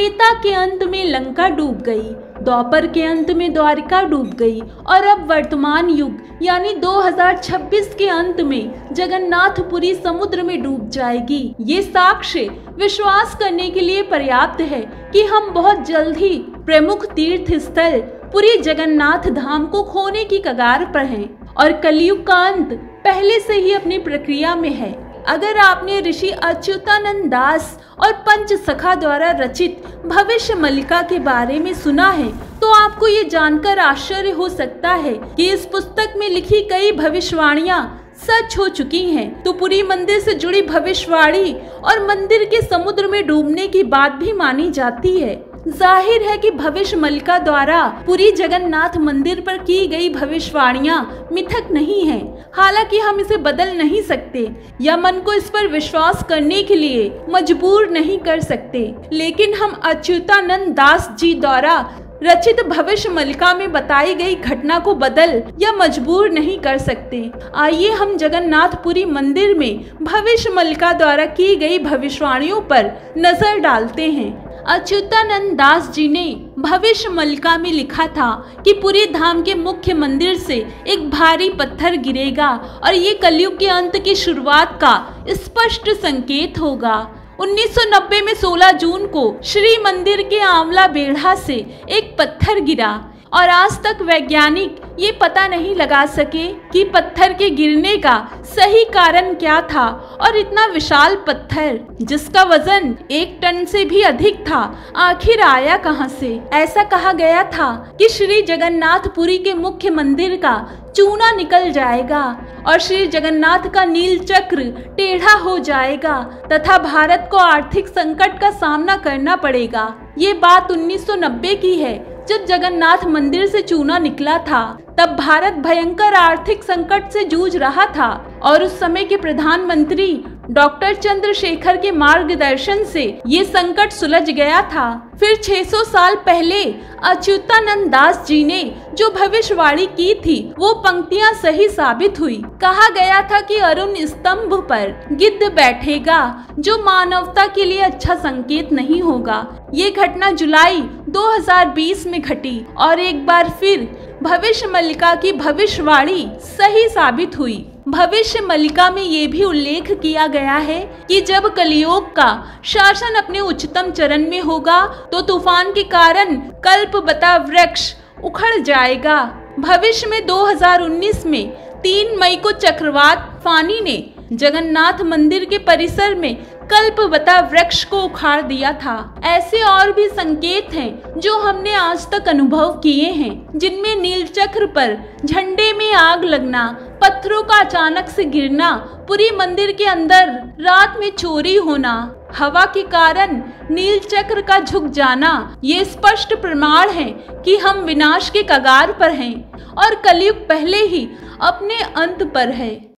त्रेता के अंत में लंका डूब गई, द्वापर के अंत में द्वारिका डूब गई और अब वर्तमान युग यानी 2026 के अंत में जगन्नाथपुरी समुद्र में डूब जाएगी। ये साक्ष्य विश्वास करने के लिए पर्याप्त है कि हम बहुत जल्द ही प्रमुख तीर्थ स्थल पुरी जगन्नाथ धाम को खोने की कगार पर हैं और कलयुग का अंत पहले से ही अपनी प्रक्रिया में है। अगर आपने ऋषि अच्युतानंद दास और पंच सखा द्वारा रचित भविष्य मल्लिका के बारे में सुना है तो आपको ये जानकर आश्चर्य हो सकता है कि इस पुस्तक में लिखी कई भविष्यवाणियां सच हो चुकी हैं। तो पुरी मंदिर से जुड़ी भविष्यवाणी और मंदिर के समुद्र में डूबने की बात भी मानी जाती है। जाहिर है कि भविष्य मल्लिका द्वारा पुरी जगन्नाथ मंदिर पर की गई भविष्यवाणियां मिथक नहीं है। हालांकि हम इसे बदल नहीं सकते या मन को इस पर विश्वास करने के लिए मजबूर नहीं कर सकते, लेकिन हम अच्युतानंद दास जी द्वारा रचित भविष्य मल्लिका में बताई गई घटना को बदल या मजबूर नहीं कर सकते। आइए हम जगन्नाथपुरी मंदिर में भविष्य मल्लिका द्वारा की गई भविष्यवाणियों पर नजर डालते हैं। अच्युतानंद दास जी ने भविष्य मल्लिका में लिखा था कि पुरी धाम के मुख्य मंदिर से एक भारी पत्थर गिरेगा और ये कलयुग के अंत की शुरुआत का स्पष्ट संकेत होगा। 1990 में 16 जून को श्री मंदिर के आंवला बेढ़ा से एक पत्थर गिरा और आज तक वैज्ञानिक ये पता नहीं लगा सके कि पत्थर के गिरने का सही कारण क्या था और इतना विशाल पत्थर जिसका वजन 1 टन से भी अधिक था आखिर आया कहां से। ऐसा कहा गया था कि श्री जगन्नाथपुरी के मुख्य मंदिर का चूना निकल जाएगा और श्री जगन्नाथ का नील चक्र टेढ़ा हो जाएगा तथा भारत को आर्थिक संकट का सामना करना पड़ेगा। ये बात 1990 की है जब जगन्नाथ मंदिर से चूना निकला था। तब भारत भयंकर आर्थिक संकट से जूझ रहा था और उस समय के प्रधानमंत्री डॉक्टर चंद्रशेखर के मार्गदर्शन से ये संकट सुलझ गया था। फिर 600 साल पहले अच्युतानंद दास जी ने जो भविष्यवाणी की थी वो पंक्तियां सही साबित हुई। कहा गया था कि अरुण स्तंभ पर गिद्ध बैठेगा जो मानवता के लिए अच्छा संकेत नहीं होगा। ये घटना जुलाई 2020 में घटी और एक बार फिर भविष्य मल्लिका की भविष्यवाणी सही साबित हुई। भविष्य मल्लिका में ये भी उल्लेख किया गया है कि जब कलियुग का शासन अपने उच्चतम चरण में होगा तो तूफान के कारण कल्पवता वृक्ष उखड़ जाएगा। भविष्य में 2019 में 3 मई को चक्रवात फानी ने जगन्नाथ मंदिर के परिसर में कल्पवता वृक्ष को उखाड़ दिया था। ऐसे और भी संकेत हैं जो हमने आज तक अनुभव किए हैं, जिनमें नीलचक्र पर झंडे में आग लगना, पत्थरों का अचानक से गिरना, पुरी मंदिर के अंदर रात में चोरी होना, हवा के कारण नीलचक्र का झुक जाना, ये स्पष्ट प्रमाण है कि हम विनाश के कगार पर हैं और कलयुग पहले ही अपने अंत पर है।